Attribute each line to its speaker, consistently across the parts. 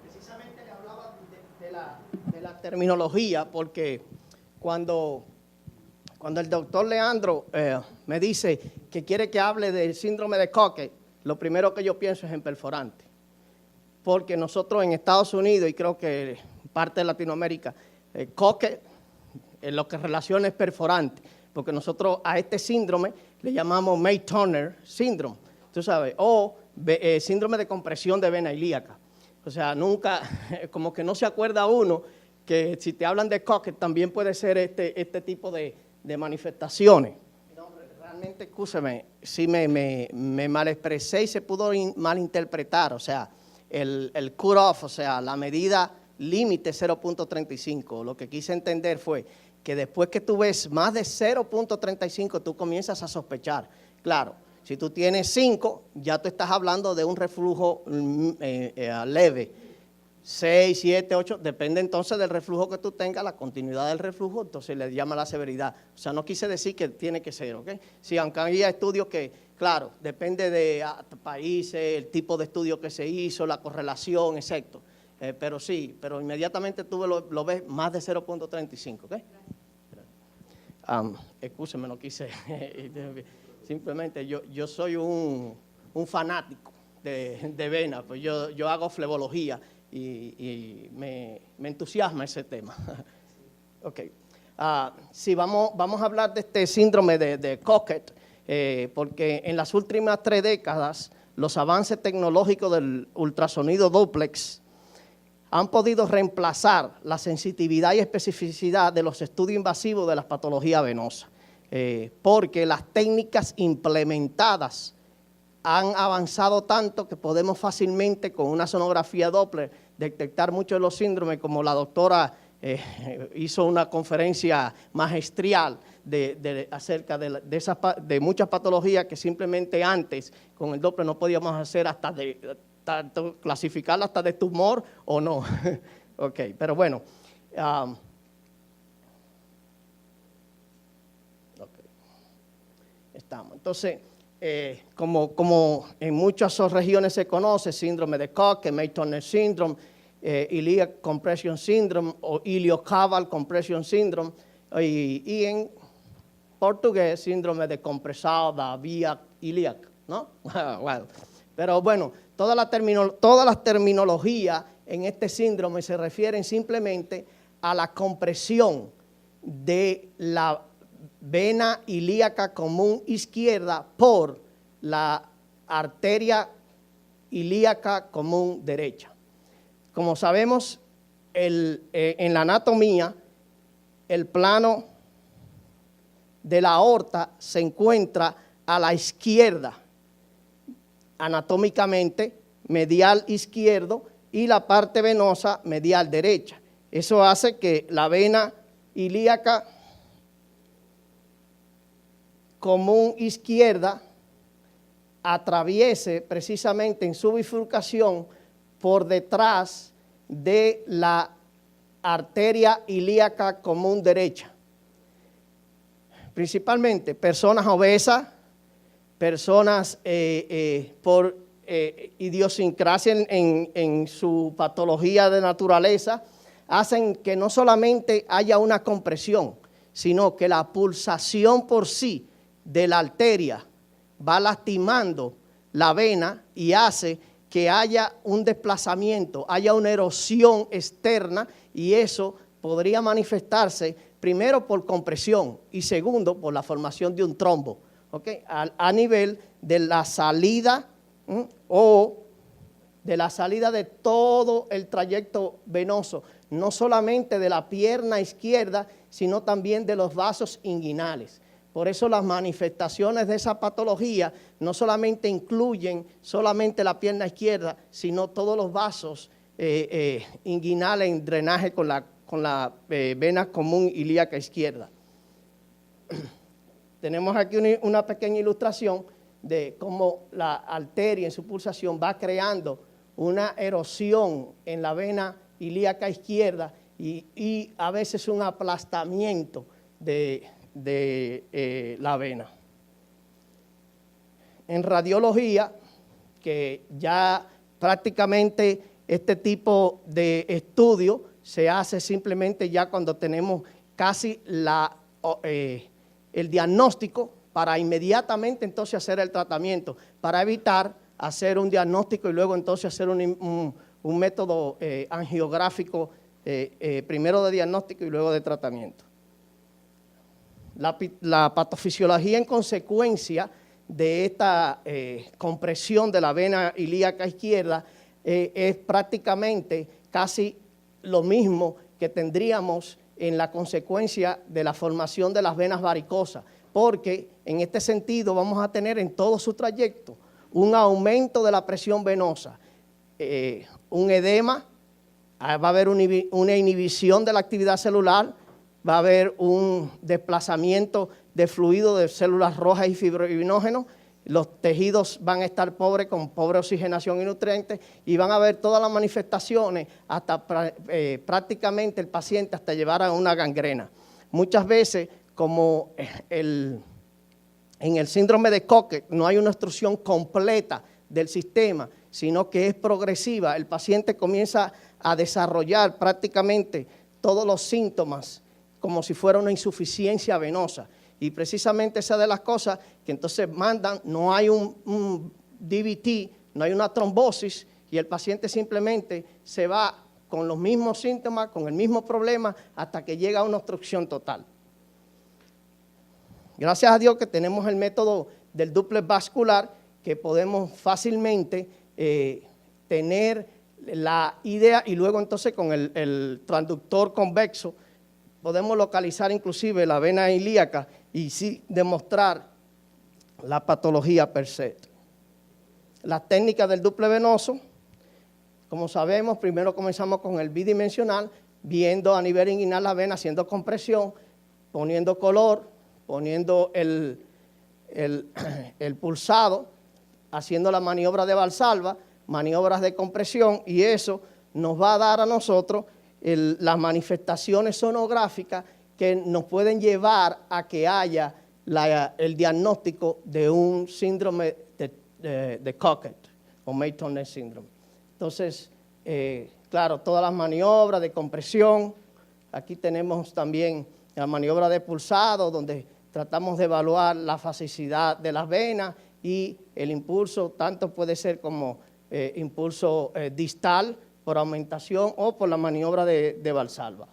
Speaker 1: Precisamente le hablaba de la terminología, porque cuando el doctor Leandro me dice que quiere que hable del síndrome de Cockett, lo primero que yo pienso es en perforante. Porque nosotros en Estados Unidos, y creo que parte de Latinoamérica, Cockett, en lo que relaciona es perforante, porque nosotros a este síndrome le llamamos May-Turner Syndrome, tú sabes, o síndrome de compresión de vena ilíaca. O sea, nunca, como que no se acuerda uno que si te hablan de Cockett también puede ser este tipo de manifestaciones. No, realmente, escúcheme, sí me malexpresé y se pudo malinterpretar, o sea, el cut-off, o sea, la medida límite 0.35. Lo que quise entender fue que después que tú ves más de 0.35, tú comienzas a sospechar. Claro, si tú tienes 5, ya tú estás hablando de un reflujo leve. 6, 7, 8, depende entonces del reflujo que tú tengas, la continuidad del reflujo, entonces le llama la severidad. O sea, no quise decir que tiene que ser, ¿ok? Sí, aunque había estudios que, claro, depende de países, el tipo de estudio que se hizo, la correlación, exacto. Pero sí, pero inmediatamente tú lo ves más de 0.35, ¿ok? Excúseme, no quise. Simplemente yo soy un fanático de vena, pues yo hago flebología. Y me entusiasma ese tema. Ok. Sí, vamos a hablar de este síndrome de Cockett, porque en las últimas 3 décadas los avances tecnológicos del ultrasonido dúplex han podido reemplazar la sensitividad y especificidad de los estudios invasivos de las patologías venosas, porque las técnicas implementadas han avanzado tanto que podemos fácilmente con una sonografía Doppler detectar muchos de los síndromes, como la doctora hizo una conferencia magistral acerca de muchas patologías que simplemente antes con el Doppler no podíamos hacer clasificarla hasta de tumor o no. Ok, pero bueno. Okay. Estamos. Entonces, como en muchas regiones se conoce, síndrome de Cockett, May-Turner Syndrome, Iliac Compression Syndrome o Iliocaval Compression Syndrome, y en portugués, síndrome de compresado da vía ilíaca, ¿no? Well, pero bueno, todas las terminologías en este síndrome se refieren simplemente a la compresión de la vena ilíaca común izquierda por la arteria ilíaca común derecha. Como sabemos, en la anatomía, el plano de la aorta se encuentra a la izquierda, anatómicamente medial izquierdo, y la parte venosa medial derecha. Eso hace que la vena ilíaca común izquierda atraviese precisamente en su bifurcación por detrás de la arteria ilíaca común derecha. Principalmente personas obesas, personas por idiosincrasia en su patología de naturaleza, hacen que no solamente haya una compresión, sino que la pulsación por sí de la arteria va lastimando la vena y hace que haya un desplazamiento, haya una erosión externa, y eso podría manifestarse primero por compresión y segundo por la formación de un trombo, ¿okay? A nivel de la salida o de la salida de todo el trayecto venoso, no solamente de la pierna izquierda, sino también de los vasos inguinales. Por eso las manifestaciones de esa patología no solamente incluyen solamente la pierna izquierda, sino todos los vasos inguinales en drenaje con la vena común ilíaca izquierda. Tenemos aquí una pequeña ilustración de cómo la arteria en su pulsación va creando una erosión en la vena ilíaca izquierda y a veces un aplastamiento de la vena. en radiología, que ya prácticamente este tipo de estudio se hace simplemente ya cuando tenemos casi el diagnóstico para inmediatamente entonces hacer el tratamiento, para evitar hacer un diagnóstico y luego entonces hacer un método angiográfico, primero de diagnóstico y luego de tratamiento. La patofisiología en consecuencia de esta compresión de la vena ilíaca izquierda es prácticamente casi lo mismo que tendríamos en la consecuencia de la formación de las venas varicosas, porque en este sentido vamos a tener en todo su trayecto un aumento de la presión venosa, un edema, va a haber una inhibición de la actividad celular, va a haber un desplazamiento de fluido de células rojas y fibrinógenos, los tejidos van a estar pobres con pobre oxigenación y nutrientes y van a haber todas las manifestaciones hasta prácticamente el paciente hasta llevar a una gangrena. Muchas veces, como en el síndrome de Cocker no hay una obstrucción completa del sistema, sino que es progresiva, el paciente comienza a desarrollar prácticamente todos los síntomas como si fuera una insuficiencia venosa. Y precisamente esa de las cosas que entonces mandan, no hay un DVT, no hay una trombosis y el paciente simplemente se va con los mismos síntomas, con el mismo problema hasta que llega a una obstrucción total. Gracias a Dios que tenemos el método del dúplex vascular que podemos fácilmente tener la idea y luego entonces con el transductor convexo podemos localizar inclusive la vena ilíaca y sí demostrar la patología per se. Las técnicas del dúplex venoso, como sabemos, primero comenzamos con el bidimensional, viendo a nivel inguinal la vena, haciendo compresión, poniendo color, poniendo el pulsado, haciendo la maniobra de Valsalva, maniobras de compresión, y eso nos va a dar a nosotros las manifestaciones sonográficas que nos pueden llevar a que haya el diagnóstico de un síndrome de Cocker o May-Turner Syndrome. Entonces, claro, todas las maniobras de compresión, aquí tenemos también la maniobra de pulsado, donde tratamos de evaluar la fascicidad de las venas y el impulso, tanto puede ser como impulso distal, por aumentación o por la maniobra de Valsalva.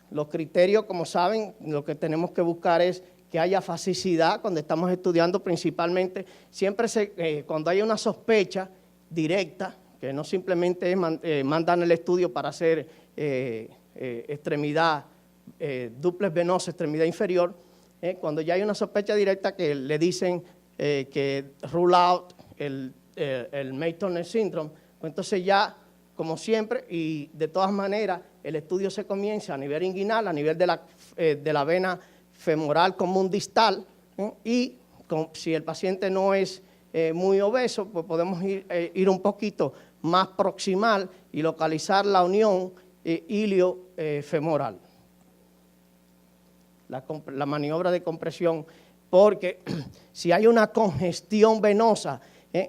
Speaker 1: Los criterios, como saben, lo que tenemos que buscar es que haya fascicidad cuando estamos estudiando principalmente. Siempre cuando hay una sospecha directa, que no simplemente es mandan el estudio para hacer extremidad, dúplex venoso, extremidad inferior, cuando ya hay una sospecha directa que le dicen que rule out el May-Turner Syndrome, pues entonces ya, como siempre, y de todas maneras, el estudio se comienza a nivel inguinal, a nivel de la vena femoral común distal, y si el paciente no es muy obeso, pues podemos ir un poquito más proximal y localizar la unión ilio-femoral. La maniobra de compresión, porque si hay una congestión venosa,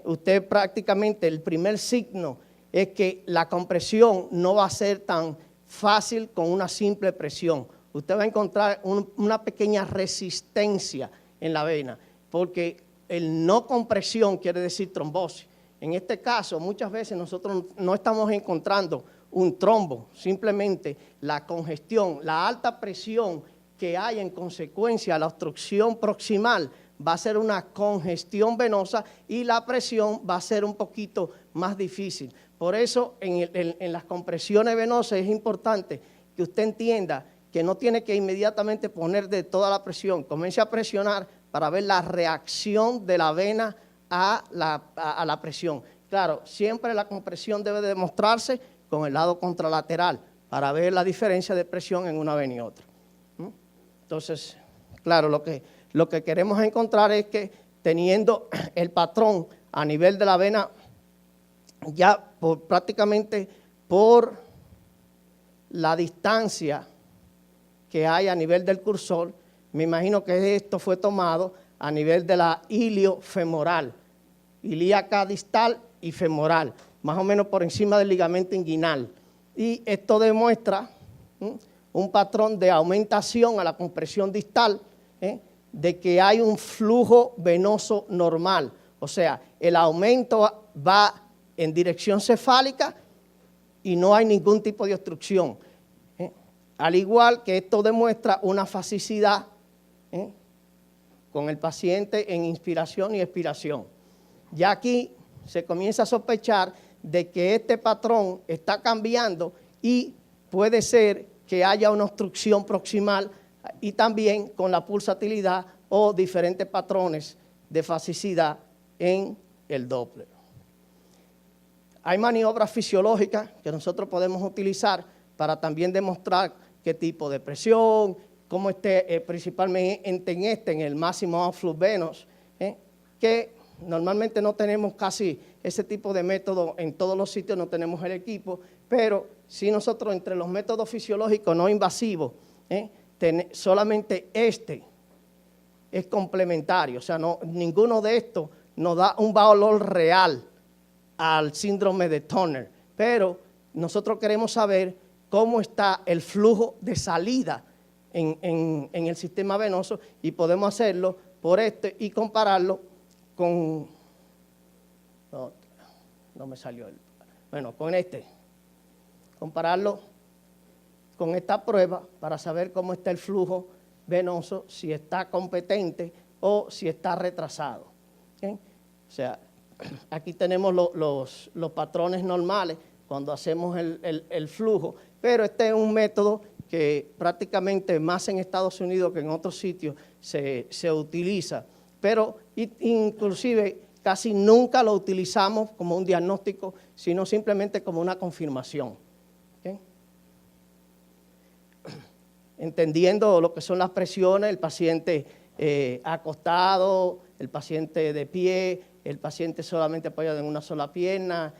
Speaker 1: usted prácticamente el primer signo es que la compresión no va a ser tan fácil con una simple presión. Usted va a encontrar una pequeña resistencia en la vena, porque el no compresión quiere decir trombosis. En este caso, muchas veces nosotros no estamos encontrando un trombo, simplemente la congestión, la alta presión que hay en consecuencia a la obstrucción proximal va a ser una congestión venosa y la presión va a ser un poquito más difícil. Por eso en las compresiones venosas es importante que usted entienda que no tiene que inmediatamente poner de toda la presión, comience a presionar para ver la reacción de la vena a la presión. Claro, siempre la compresión debe demostrarse con el lado contralateral para ver la diferencia de presión en una vena y otra. Entonces, claro, lo que queremos encontrar es que teniendo el patrón a nivel de la vena, ya prácticamente por la distancia que hay a nivel del cursor, me imagino que esto fue tomado a nivel de la iliofemoral, ilíaca distal y femoral, más o menos por encima del ligamento inguinal. Y esto demuestra un patrón de aumentación a la compresión distal, de que hay un flujo venoso normal. O sea, el aumento va en dirección cefálica y no hay ningún tipo de obstrucción. Al igual que esto demuestra una fasicidad con el paciente en inspiración y expiración. Ya aquí se comienza a sospechar de que este patrón está cambiando y puede ser que haya una obstrucción proximal y también con la pulsatilidad o diferentes patrones de fasicidad en el Doppler. Hay maniobras fisiológicas que nosotros podemos utilizar para también demostrar qué tipo de presión, cómo esté principalmente en el máximo outflow venous, que normalmente no tenemos casi ese tipo de método en todos los sitios, no tenemos el equipo, pero si nosotros entre los métodos fisiológicos no invasivos, solamente este es complementario, o sea, ninguno de estos nos da un valor real al síndrome de Turner, pero nosotros queremos saber cómo está el flujo de salida en el sistema venoso y podemos hacerlo por este y compararlo con, no me salió con este, compararlo con esta prueba para saber cómo está el flujo venoso, si está competente o si está retrasado. ¿Okay? O sea, aquí tenemos los patrones normales cuando hacemos el flujo, pero este es un método que prácticamente más en Estados Unidos que en otros sitios se utiliza, pero inclusive casi nunca lo utilizamos como un diagnóstico, sino simplemente como una confirmación. ¿Okay? Entendiendo lo que son las presiones, el paciente acostado, el paciente de pie, el paciente solamente apoyado en una sola pierna,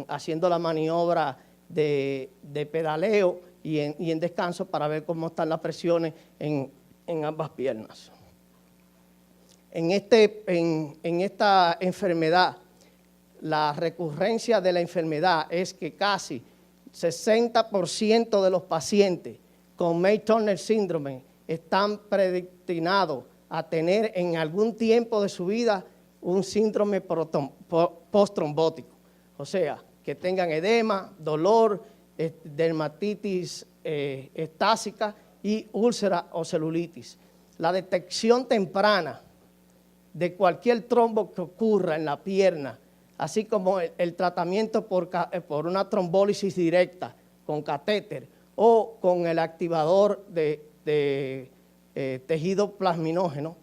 Speaker 1: haciendo la maniobra de pedaleo y en descanso para ver cómo están las presiones en ambas piernas. En esta enfermedad, la recurrencia de la enfermedad es que casi 60% de los pacientes con May-Turner síndrome están predestinados a tener en algún tiempo de su vida un síndrome posttrombótico, o sea, que tengan edema, dolor, dermatitis estásica y úlcera o celulitis. La detección temprana de cualquier trombo que ocurra en la pierna, así como el tratamiento por una trombólisis directa con catéter o con el activador de tejido plasminógeno,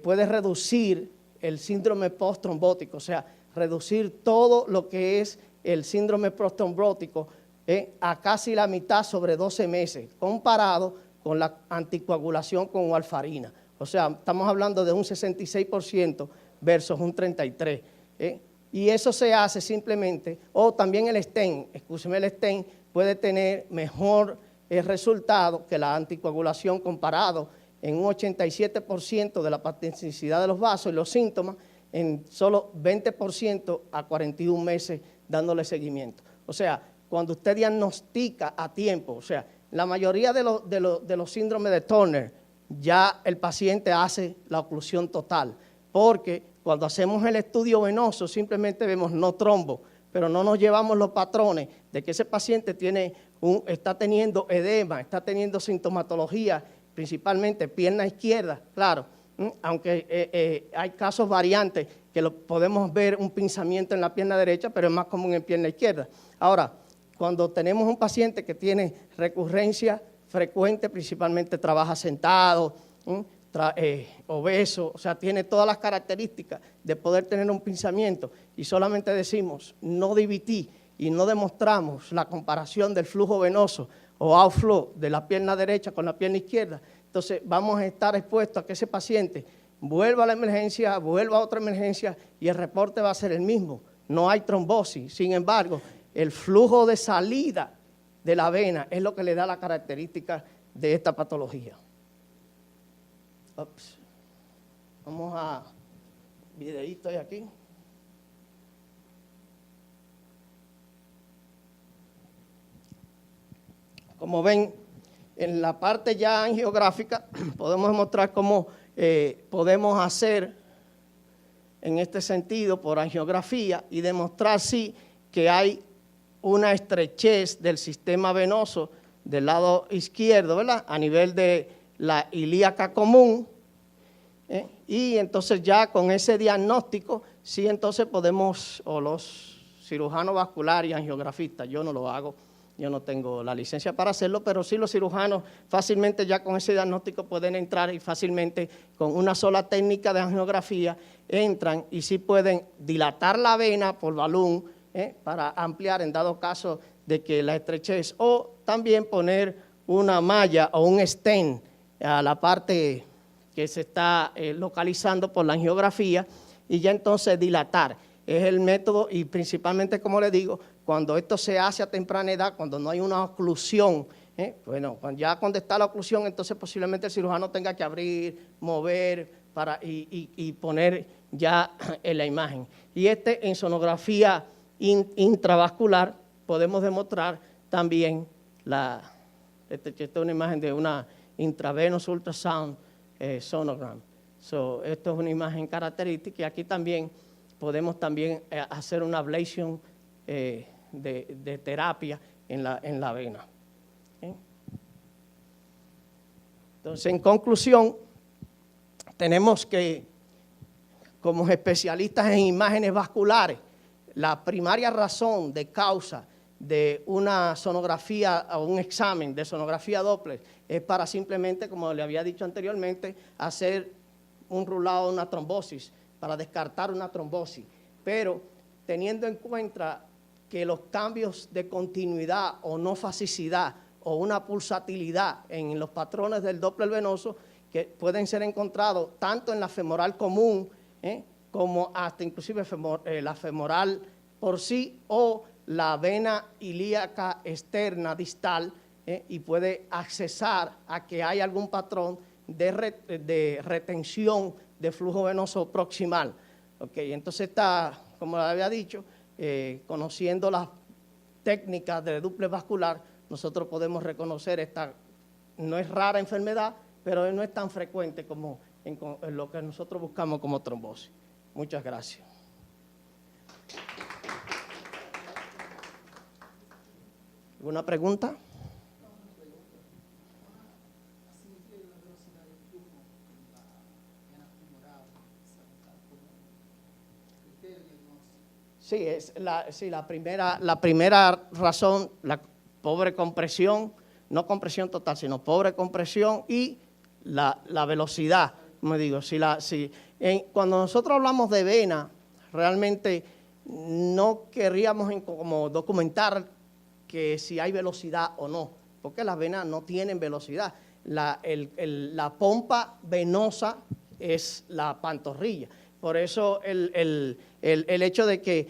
Speaker 1: puede reducir el síndrome posttrombótico, o sea, reducir todo lo que es el síndrome posttrombótico a casi la mitad sobre 12 meses, comparado con la anticoagulación con warfarina. O sea, estamos hablando de un 66% versus un 33%. Y eso se hace simplemente, o también el stent puede tener mejor resultado que la anticoagulación comparado en un 87% de la patogenicidad de los vasos y los síntomas en solo 20% a 41 meses dándole seguimiento. O sea, cuando usted diagnostica a tiempo, o sea, la mayoría de los síndromes de Turner, ya el paciente hace la oclusión total, porque cuando hacemos el estudio venoso simplemente vemos no trombo, pero no nos llevamos los patrones de que ese paciente está teniendo edema, está teniendo sintomatología, principalmente pierna izquierda, claro, aunque hay casos variantes que podemos ver un pinzamiento en la pierna derecha, pero es más común en pierna izquierda. Ahora, cuando tenemos un paciente que tiene recurrencia frecuente, principalmente trabaja sentado, obeso, o sea, tiene todas las características de poder tener un pinzamiento y solamente decimos no DVT y no demostramos la comparación del flujo venoso o outflow de la pierna derecha con la pierna izquierda, entonces vamos a estar expuestos a que ese paciente vuelva a la emergencia, vuelva a otra emergencia y el reporte va a ser el mismo, no hay trombosis. Sin embargo, el flujo de salida de la vena es lo que le da la característica de esta patología. Ups. Vamos a videíto aquí. Como ven, en la parte ya angiográfica podemos mostrar cómo podemos hacer en este sentido por angiografía y demostrar sí que hay una estrechez del sistema venoso del lado izquierdo, ¿verdad? A nivel de la ilíaca común. Y entonces ya con ese diagnóstico, sí entonces podemos, o los cirujanos vasculares y angiografistas, yo no lo hago, yo no tengo la licencia para hacerlo, pero sí los cirujanos fácilmente ya con ese diagnóstico pueden entrar y fácilmente con una sola técnica de angiografía entran y sí pueden dilatar la vena por balón para ampliar en dado caso de que la estrechez, o también poner una malla o un stent a la parte que se está localizando por la angiografía y ya entonces dilatar. Es el método y principalmente, como le digo, cuando esto se hace a temprana edad, cuando no hay una oclusión, bueno, ya cuando está la oclusión, entonces posiblemente el cirujano tenga que abrir, mover y poner ya en la imagen. Y en sonografía intravascular podemos demostrar también esta es una imagen de una intravenous ultrasound sonogram. Esto es una imagen característica y aquí también podemos también hacer una ablation de terapia en la vena. Entonces, en conclusión, tenemos que, como especialistas en imágenes vasculares, la primaria razón de causa de una sonografía o un examen de sonografía Doppler es para simplemente, como le había dicho anteriormente, hacer un rulado de una trombosis, para descartar una trombosis. Pero teniendo en cuenta que los cambios de continuidad o no fasicidad o una pulsatilidad en los patrones del Doppler venoso que pueden ser encontrados tanto en la femoral común como hasta inclusive la femoral por sí o la vena ilíaca externa distal y puede accesar a que hay algún patrón de retención de flujo venoso proximal. Okay, entonces está, como le había dicho, conociendo las técnicas de Doppler vascular, nosotros podemos reconocer esta, no es rara enfermedad, pero no es tan frecuente como en lo que nosotros buscamos como trombosis. Muchas gracias. ¿Alguna pregunta? Sí, la primera razón, la pobre compresión, no compresión total, sino pobre compresión y la velocidad. Como digo, cuando nosotros hablamos de vena, realmente no querríamos como documentar que si hay velocidad o no, porque las venas no tienen velocidad. La pompa venosa es la pantorrilla. Por eso el hecho de que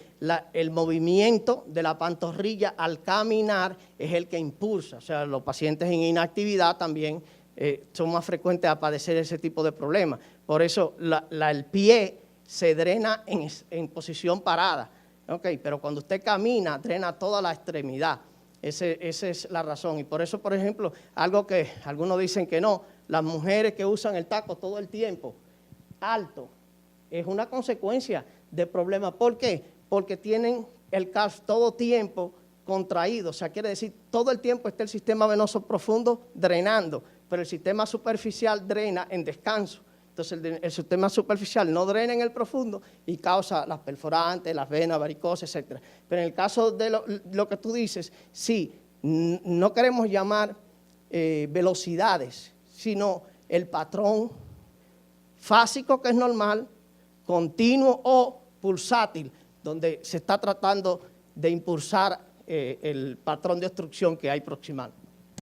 Speaker 1: el movimiento de la pantorrilla al caminar es el que impulsa. O sea, los pacientes en inactividad también son más frecuentes a padecer ese tipo de problemas. Por eso el pie se drena en posición parada. Okay, pero cuando usted camina, drena toda la extremidad. Esa es la razón. Y por eso, por ejemplo, algo que algunos dicen que no, las mujeres que usan el taco todo el tiempo, alto, es una consecuencia de problemas. ¿Por qué? Porque tienen el calf todo tiempo contraído. O sea, quiere decir, todo el tiempo está el sistema venoso profundo drenando, pero el sistema superficial drena en descanso. Entonces, el sistema superficial no drena en el profundo y causa las perforantes, las venas, varicosas, etc. Pero en el caso de lo que tú dices, sí, no queremos llamar velocidades, sino el patrón fásico, que es normal, continuo o pulsátil, donde se está tratando de impulsar el patrón de obstrucción que hay proximal.